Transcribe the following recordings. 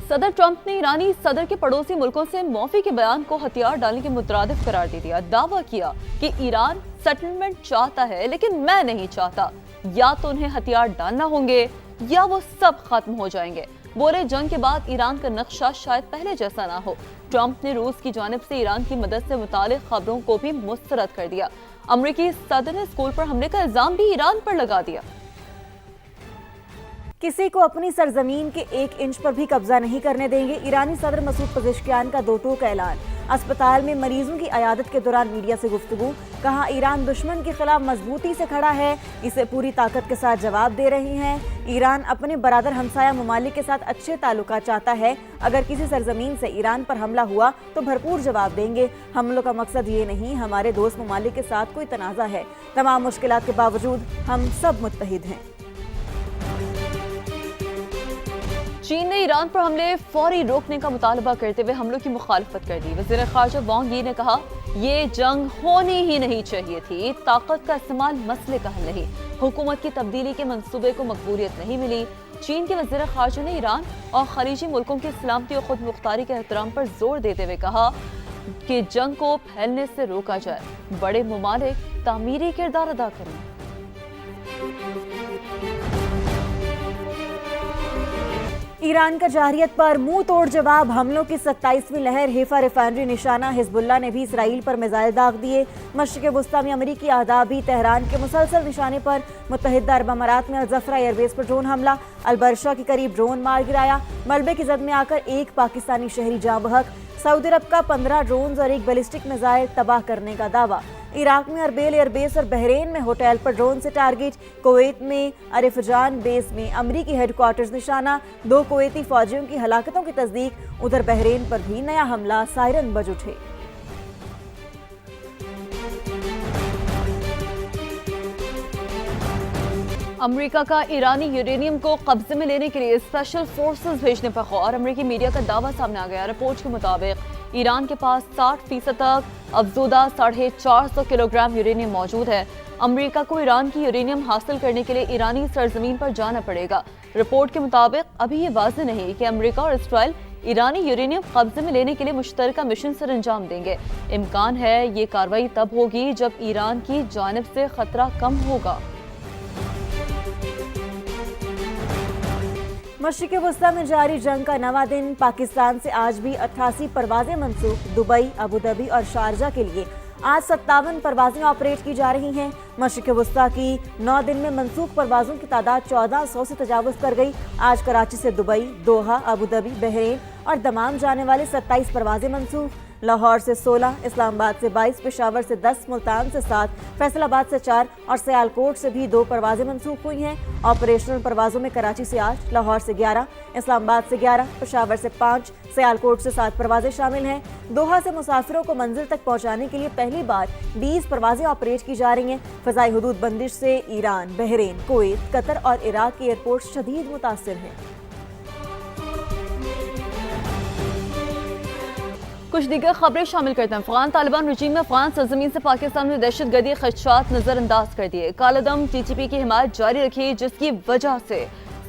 सदर ट्रंप ने ईरानी सदर के पड़ोसी मुल्कों से मौफी के बयान को हथियार डालने के मुतरादिफ करार दे दिया। दावा किया कि ईरान सेटलमेंट चाहता है लेकिन मैं नहीं चाहता, या तो उन्हें हथियार डालना होंगे या वो सब खत्म हो जाएंगे। बोले जंग के बाद ईरान का नक्शा शायद पहले जैसा ना हो। ट्रंप ने रूस की जानिब से ईरान की मदद से मुतालिक खबरों को भी मुस्तरद कर दिया। अमरीकी सदर ने स्कूल पर हमले का इल्जाम भी ईरान पर लगा दिया। किसी को अपनी सरजमीन के 1 इंच पर भी कब्जा नहीं करने देंगे। ईरानी सदर मसूद पज़ेश्कियान का दो टूक ऐलान। अस्पताल में मरीजों की अयादत के दौरान मीडिया से गुफ्तगू। कहा ईरान दुश्मन के खिलाफ मजबूती से खड़ा है, इसे पूरी ताकत के साथ जवाब दे रही हैं। ईरान अपने बरादर हमसाया ममालिक के साथ अच्छे ताल्लुकात चाहता है। अगर किसी सरजमीन से ईरान पर हमला हुआ तो भरपूर जवाब देंगे। हमलों का मकसद ये नहीं, हमारे दोस्त ममालिक के साथ कोई तनाज़ा है। तमाम मुश्किलात के बावजूद हम सब मुत्तहिद हैं। चीन ने ईरान पर हमले फौरी रोकने का मुतालबा करते हुए हमलों की मुखालफत कर दी। वज़ीर ख़ारजा वांग यी ने कहा, ये जंग होनी ही नहीं चाहिए थी। ताकत का इस्तेमाल मसले का हल नहीं। हुकूमत की तब्दीली के मंसूबे को मकबूलियत नहीं मिली। चीन के वज़ीर ख़ारजा ने ईरान और खलीजी मुल्कों की सलामती और खुद मुख्तारी के एहतराम पर जोर देते हुए कहा कि जंग को फैलने से रोका जाए। बड़े ममालिक तामीरी किरदार अदा करें। ईरान का जारहियत पर मुंह तोड़ जवाब। हमलों की 27वीं लहर। हेफा रिफाइनरी निशाना। हिजबुल्लाह ने भी इसराइल पर मिसाइल दाग दिए। मशरिक़ वुस्ता में अमरीकी अहदाफ भी तहरान के मुसलसल निशाने पर। मुत्तहिदा अरब अमारात में अल-ज़फ़रा एयरबेस पर ड्रोन हमला। अलबरशा के करीब ड्रोन मार गिराया। मलबे की जद में आकर एक पाकिस्तानी शहरी जाँ बहक। सऊदी अरब का 15 ड्रोन और एक बैलिस्टिक मिसाइल तबाह करने का दावा। इराक में अरबेल एयरबेस और बहरीन में होटल पर ड्रोन से टारगेट। कुवैत में अरिफजान बेस में अमरीकी हेडक्वार्टर्स निशाना। 2 कुवैती फौजियों की हलाकतों की तस्दीक। उधर बहरीन पर भी नया हमला। सायरन बज उठे। अमेरिका का ईरानी यूरेनियम को कब्जे में लेने के लिए स्पेशल फोर्सेस भेजने पर गौर। अमेरिकी मीडिया का दावा सामने आ गया। रिपोर्ट के मुताबिक ईरान के पास 60% तक अफजूदा 450 किलोग्राम यूरेनियम मौजूद है। अमेरिका को ईरान की यूरेनियम हासिल करने के लिए ईरानी सरजमीन पर जाना पड़ेगा। रिपोर्ट के मुताबिक अभी ये वाज़ेह नहीं कि अमेरिका और इसराइल ईरानी यूरेनियम कब्जे में लेने के लिए मुश्तरका मिशन सर अंजाम देंगे। इम्कान है ये कार्रवाई तब होगी जब ईरान की जानिब से खतरा कम होगा। मशरिक़ वुस्ता में जारी जंग का नवा दिन। पाकिस्तान से आज भी 88 परवाजें मनसूख। दुबई, अबू धाबी और शारजा के लिए आज 57 परवाजें ऑपरेट की जा रही हैं। मशरिक़ वुस्ता की 9 दिन में मनसूख परवाजों की तादाद 1400 से तजावुज़ कर गई। आज कराची से दुबई, दोहा, अबू धाबी, बहरीन और दमाम जाने वाले 27 परवाजें मनसूख। लाहौर से 16, इस्लामाबाद से 22, पेशावर से 10, मुल्तान से 7, फैसलाबाद से 4 और सियालकोट से भी 2 परवाजें मनसूख हुई हैं। ऑपरेशनल परवाजों में कराची से 8, लाहौर से 11, इस्लामाबाद से 11, पेशावर से 5, सियालकोट से 7 परवाजें शामिल हैं। दोहा से मुसाफिरों को मंजिल तक पहुंचाने के लिए पहली बार 20 परवाजें ऑपरेट की जा रही हैं। फ़ज़ाई हुदूद बंदिश से ईरान, बहरीन, कुवैत, कतर और इराक के एयरपोर्ट शदीद मुतासिर हैं। कुछ दीगर खबरें शामिल करते हैं। अफगान तालिबान रजीम में अफगान सरजमीन से पाकिस्तान में दहशतगर्दी खदशात नजरअंदाज कर दिए। कालादम TTP की हिमायत जारी रखी, जिसकी वजह से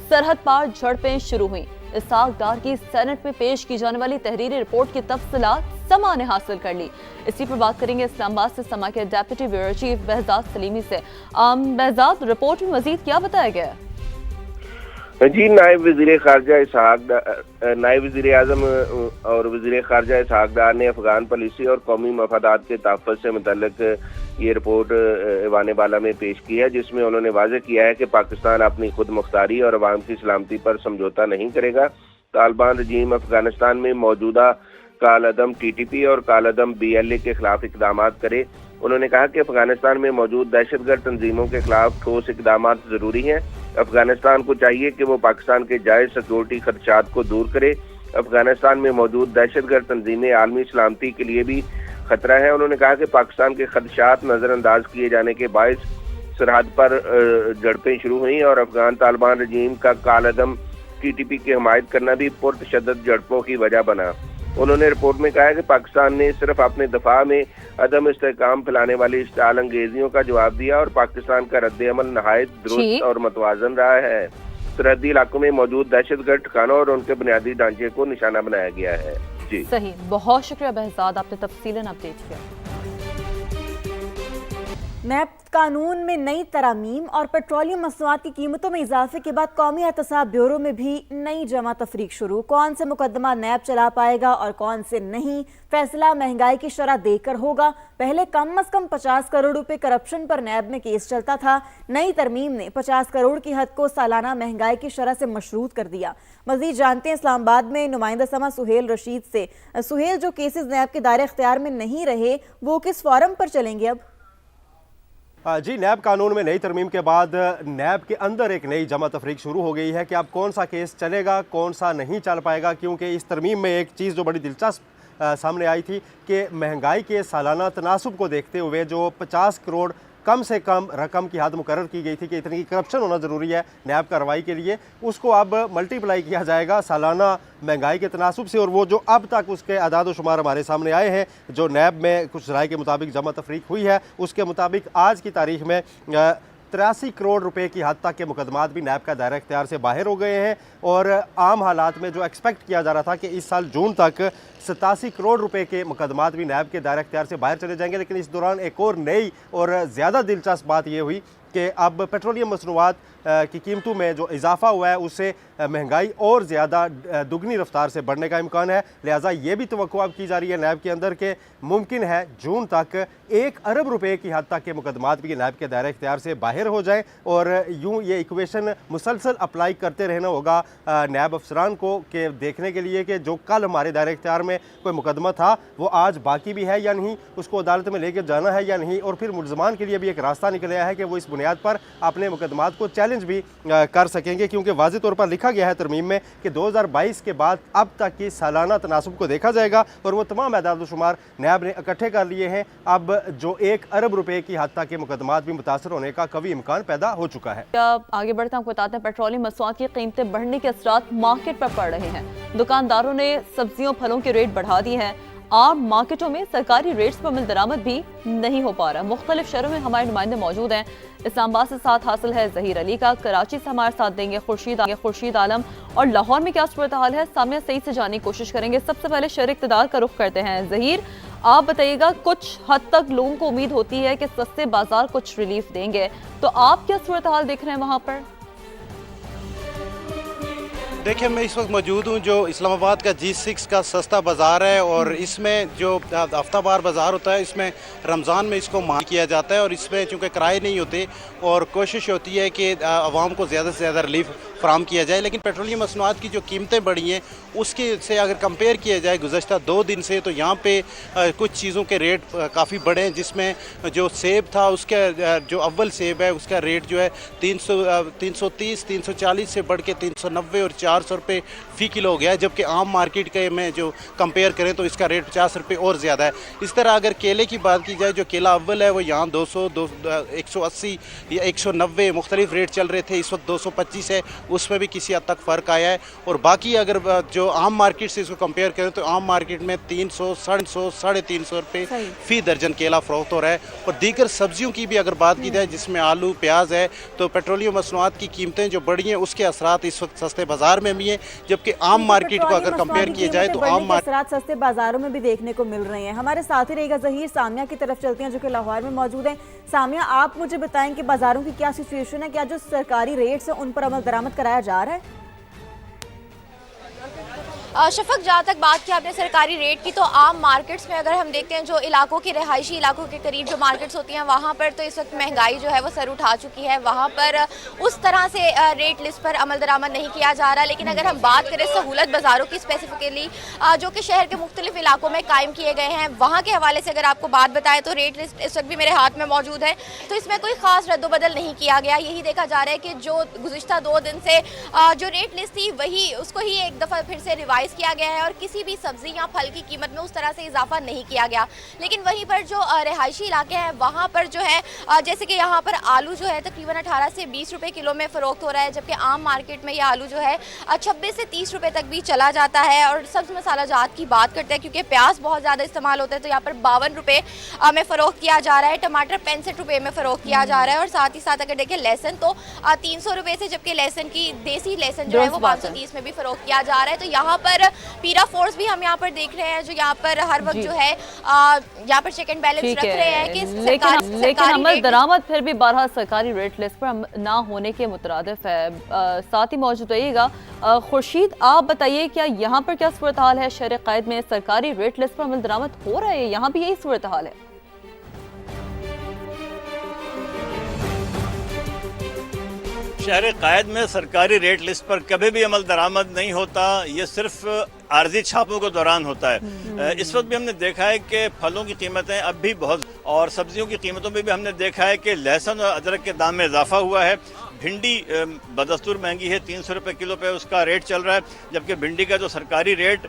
सरहद पार झड़पें शुरू हुई। इसहाक डार की सेनेट में पेश की जाने वाली तहरीरी रिपोर्ट की तफसीलात समा ने हासिल कर ली। इसी पर बात करेंगे इस्लामाबाद से समा के deputy bureau chief Behzad Salimi से। बहजाद, रिपोर्ट में मजीद क्या बताया गया है? जी, नायब वज़ीर ख़ारजा इसहाक, नायब वज़ीर आज़म और वज़ीर ख़ारजा इसहाक डार ने अफ़गान पॉलिसी और कौमी मफादात के तहफ़्फ़ुज़ से मुतल्लिक़ ये रिपोर्ट ऐवान बाला में पेश की है, जिसमें उन्होंने वाज़ेह किया है कि पाकिस्तान अपनी खुद मुख्तारी और अवाम की सलामती पर समझौता नहीं करेगा। तालिबान रजीम अफ़गानिस्तान में मौजूदा कालादम TTP और कालादम BLA के खिलाफ इक़दाम करे। उन्होंने कहा कि अफगानिस्तान में मौजूद दहशतगर्द तंजीमों के खिलाफ ठोस इक़दाम ज़रूरी हैं। अफगानिस्तान को चाहिए कि वो पाकिस्तान के जायज़ सिक्योरिटी खदशात को दूर करे। अफगानिस्तान में मौजूद दहशतगर्द तंजीमें आलमी सलामती के लिए भी खतरा है। उन्होंने कहा कि पाकिस्तान के खदशात नज़रअंदाज किए जाने के बायस सरहद पर झड़पें शुरू हुई और अफगान तालिबान रजीम का कालादम TTP की हमायत करना भी पुरतशद्दद झड़पों की वजह बना। उन्होंने रिपोर्ट में कहा है कि पाकिस्तान ने सिर्फ अपने दफा में अदम इस्तेहकाम फैलाने वाली इश्ताल अंगेजियों का जवाब दिया और पाकिस्तान का रद्द अमल नहायत दुरुस्त और मतवाजन रहा है। सरहदी इलाकों में मौजूद दहशतगर्द ठिकानों और उनके बुनियादी ढांचे को निशाना बनाया गया है। जी सही, बहुत शुक्रिया बहजाद, आपने तफसीलन अपडेट किया। नैब कानून में नई तरमीम और पेट्रोलियम मसनूआत की कीमतों में इजाफे के बाद कौमी एहतसाब ब्यूरो में भी नई जमा तफरीक शुरू। कौन से मुकदमा नैब चला पाएगा और कौन से नहीं, फैसला महंगाई की शरह देकर होगा। पहले कम अज कम 50 करोड़ रुपए करप्शन पर नैब में केस चलता था। नई तरमीम ने 50 करोड़ की हद को सालाना महंगाई की शरह से मशरूत कर दिया। मजीद जानते हैं इस्लामाबाद में नुमाइंदा समा सुहेल रशीद से। सुहेल, जो केसेस नैब के दायरे इख्तियार में नहीं रहे वो किस फॉरम पर चलेंगे अब? जी, नैब कानून में नई तरमीम के बाद नैब के अंदर एक नई जमा तफरीक शुरू हो गई है कि अब कौन सा केस चलेगा, कौन सा नहीं चल पाएगा। क्योंकि इस तरमीम में एक चीज़ जो बड़ी दिलचस्प सामने आई थी कि महंगाई के सालाना तनासुब को देखते हुए जो 50 करोड़ कम से कम रकम की हद मुकर्रर की गई थी कि इतनी करप्शन होना ज़रूरी है नैब कार्रवाई के लिए, उसको अब मल्टीप्लाई किया जाएगा सालाना महंगाई के तनासुब से। और वो जो अब तक उसके आदाद शुमार हमारे सामने आए हैं, जो नैब में कुछ राय के मुताबिक जमा तफरीक हुई है, उसके मुताबिक आज की तारीख में 83 करोड़ रुपए की हद तक के मुकदमात भी नैब का दायरा इख्तियार से बाहर हो गए हैं। और आम हालात में जो एक्सपेक्ट किया जा रहा था कि इस साल जून तक 87 करोड़ रुपए के मुकदमात भी नैब के दायरा इख्तियार से बाहर चले जाएंगे। लेकिन इस दौरान एक और नई और ज़्यादा दिलचस्प बात ये हुई कि अब पेट्रोलियम मसनूआत की कीमतों में जो इजाफा हुआ है उससे महंगाई और ज़्यादा दुगनी रफ्तार से बढ़ने का इम्कान है। लिहाजा ये भी तवक्को अब की जा रही है नैब के अंदर कि मुमकिन है जून तक 1 अरब रुपए की हद तक के मुकदमात भी नैब के दायरे इख्तियार से बाहर हो जाएं। और यूँ ये इक्वेशन मुसलसल अप्लाई करते रहना होगा नैब अफसरान को कि देखने के लिए कि जो कल हमारे दायरे इख्तियार में कोई मुकदमा था वो आज बाकी भी है या नहीं, उसको अदालत में लेकर जाना है या नहीं। और फिर मुलजमान के लिए भी एक रास्ता निकल आया है कि वो इस बुनियाद पर अपने मुकदमात को चैलेंज भी कर सकेंगे। क्योंकि वाज़ेह तौर पर लिखा गया है तरमीम में कि 2022 के बाद अब तक की सालाना तनासुब को देखा जाएगा और वो तमाम आदाद शुमार नैब ने इकट्ठे कर लिए हैं। अब जो 1 अरब रुपए की हद तक के मुकदमात भी मुतासर होने का कभी इम्कान पैदा हो चुका है। आगे बढ़ते हैं, आपको बताते हैं पेट्रोलियम मसनूआत की कीमतें बढ़ने के असरात मार्केट पर पड़ रहे हैं। दुकानदारों ने सब्जियों फलों के रेट बढ़ा दिए हैं। आम मार्केटों में सरकारी रेट्स पर अमल दरामद भी नहीं हो पा रहा। मुख्तलिफ शहरों में हमारे नुमाइंदे मौजूद हैं। इस्लामाबाद से साथ हासिल है ज़हीर अली का, कराची से हमारे साथ देंगे खुर्शीद आलम, और लाहौर में क्या सूरत हाल है सामने सही से जानने की कोशिश करेंगे। सबसे पहले शहर इक़्तिदार का रुख करते हैं। ज़हीर, आप बताइएगा, कुछ हद तक लोगों को उम्मीद होती है कि सस्ते बाजार कुछ रिलीफ देंगे, तो आप क्या सूरत हाल देख रहे हैं वहाँ पर? देखिए, मैं इस वक्त मौजूद हूँ जो इस्लामाबाद का G6 का सस्ता बाज़ार है। और इसमें जो हफ्तावार बाज़ार होता है इसमें रमज़ान में इसको मान किया जाता है। और इसमें चूँकि किराए नहीं होते और कोशिश होती है कि आवाम को ज़्यादा से ज़्यादा रिलीफ फराम किया जाए। लेकिन पेट्रोलियम मसनूआत की जो कीमतें बढ़ी हैं उसके से अगर कंपेयर किया जाए गुज़श्ता 2 दिन से, तो यहाँ पे कुछ चीज़ों के रेट काफ़ी बढ़े हैं। जिसमें जो सेब था उसका जो अव्वल सेब है उसका रेट जो है 330 340 से बढ़ के 390 और 400 रुपये फ़ी किलो हो गया है। जबकि आम मार्केट के में जो कंपेयर करें तो इसका रेट 50 रुपये और ज़्यादा है। इस तरह अगर केले की बात की जाए, जो केला अव्वल है वो यहाँ 200 180 या 190 मुख्तलिफ रेट चल रहे थे, इस वक्त 225 है, उसमें भी किसी हद तक फ़र्क आया है। और बाकी अगर जो आम मार्केट से इसको कंपेयर करें तो आम मार्केट में 300 350 350 रुपये फ़ी दर्जन केला फ़रोख्त हो रहा है। और दीगर सब्जियों की भी अगर बात की जाए जिसमें आलू प्याज है, तो पेट्रोलियम मसनूआत की कीमतें जो बढ़ी हैं उसके असरात इस वक्त सस्ते बाज़ार में भी हैं। जबकि आम मार्केट को अगर कंपेयर किया जाए तो आम मार्केट सस्ते बाजारों में भी देखने को मिल रहे हैं। हमारे साथ ही रहेगा ज़हीर। सामिया की तरफ चलते हैं जो कि लाहौर में मौजूद है। सामिया, आप मुझे बताएं कि बाजारों की क्या सिचुएशन है, क्या जो सरकारी रेट्स हैं उन पर अमल दरामद कराया जा रहा है? शफक, जहाँ तक बात की आपने सरकारी रेट की, तो आम मार्केट्स में अगर हम देखते हैं जो इलाकों की रिहायशी इलाकों के करीब जो मार्केट्स होती हैं वहाँ पर तो इस वक्त महंगाई जो है वो सर उठा चुकी है। वहाँ पर उस तरह से रेट लिस्ट पर अमल दरामद नहीं किया जा रहा। लेकिन अगर हम बात करें सहूलत बाज़ारों की स्पेसिफिकली जो कि शहर के मुख्तलिफ इलाकों में कायम किए गए हैं, वहाँ के हवाले से अगर आपको बात बताएं तो रेट लिस्ट इस वक्त भी मेरे हाथ में मौजूद है। तो इसमें कोई ख़ास रद्दोबदल नहीं किया गया। यही देखा जा रहा है कि जो गुज़िश्ता 2 दिन से जो रेट लिस्ट थी वही उसको ही एक दफ़ा फिर से रिवाइज रेगुलराइज किया गया है और किसी भी सब्जी या फल की कीमत में उस तरह से इजाफा नहीं किया गया। लेकिन वहीं पर जो रिहायशी इलाके हैं वहाँ पर जो है जैसे कि यहाँ पर आलू जो है तकरीबन 18 से 20 रुपए किलो में फ़रोख्त हो रहा है, जबकि आम मार्केट में ये आलू जो है 26 से 30 रुपए तक भी चला जाता है। और सब्ज़ मसाला जात की बात करते हैं, क्योंकि प्याज बहुत ज़्यादा इस्तेमाल होता है, तो यहाँ पर 52 रुपए में फ़रोख्त किया जा रहा है, टमाटर 65 रुपए में फ़रोख्त किया जा रहा है। और साथ ही साथ अगर देखें लहसुन तो 300 रुपए से, जबकि लहसुन की देसी लहसुन जो है वो 530 में भी फ़रोख्त किया जा रहा है। तो यहाँ पर पीरा फोर्स भी हम यहाँ पर देख रहे हैं, जो यहाँ पर हर वक्त जो है यहाँ पर चेक एंड बैलेंस रख रहे हैं कि लेकिन अमल दरामद फिर भी 12 सरकारी रेट लिस्ट पर ना होने के मुतरादिफ है। साथ ही मौजूद रहिएगा। खुर्शीद, आप बताइए क्या यहाँ पर क्या सूरत हाल है? शहर क़ायद में सरकारी रेट लिस्ट पर अमल दरामद हो रहा है, यहाँ भी यही सूरत हाल है? शहर क़ायद में सरकारी रेट लिस्ट पर कभी भी अमल दरामद नहीं होता, ये सिर्फ आर्जी छापों के दौरान होता है। इस वक्त भी हमने देखा है कि फलों की कीमतें अब भी बहुत, और सब्जियों की कीमतों में भी हमने देखा है कि लहसुन और अदरक के दाम में इजाफा हुआ है। भिंडी बदस्तूर महंगी है, 300 रुपये किलो पे उसका रेट चल रहा है, जबकि भिंडी का जो सरकारी रेट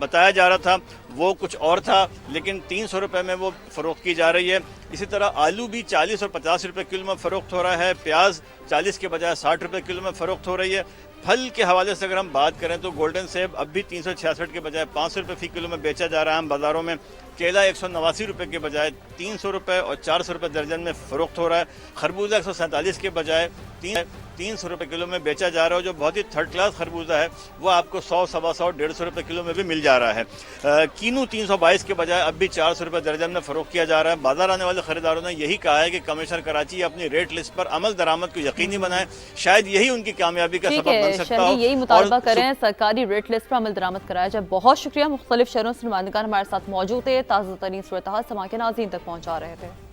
बताया जा रहा था वो कुछ और था, लेकिन 300 रुपये में वो फ़रोख्त की जा रही है। इसी तरह आलू भी 40 और 50 रुपये किलो में फ़रोख्त हो रहा है, प्याज 40 के बजाय 60 रुपये किलो में फ़रोख्त हो रही है। फल के हवाले से अगर हम बात करें तो गोल्डन सेब अब भी 366 के बजाय 500 रुपये फी किलो में बेचा जा रहा है हम बाज़ारों में। केला 189 रुपये के बजाय 300 रुपये और 400 रुपये दर्जन में फ़रोख्त हो रहा है। खरबूजा 147 के बजाय 300 रुपये किलो में बेचा जा रहा है। जो बहुत ही थर्ड क्लास खरबूजा है वो आपको 100, 125, 150 रुपये किलो में भी मिल जा रहा है। कीनू 322 के बजाय अब भी 400 रुपये दर्जन में फ़रोख्त किया जा रहा है। बाजार आने वाले खरीदारों ने यही कहा है कि कमिश्नर कराची अपनी रेट लिस्ट पर अमल दरामद को यकीनी बनाए, शायद यही उनकी कामयाबी का सबब बन सकता हो। यही मुतालबा करें, सरकारी रेट लिस्ट पर अमल दरामद कराया जाए। बहुत शुक्रिया, मुख्तलिफ शहरों से नुमाइंदगान हमारे साथ मौजूद है, ताज़ा तरीन सूरत हाल समा के नाज़रीन तक पहुँचा रहे थे।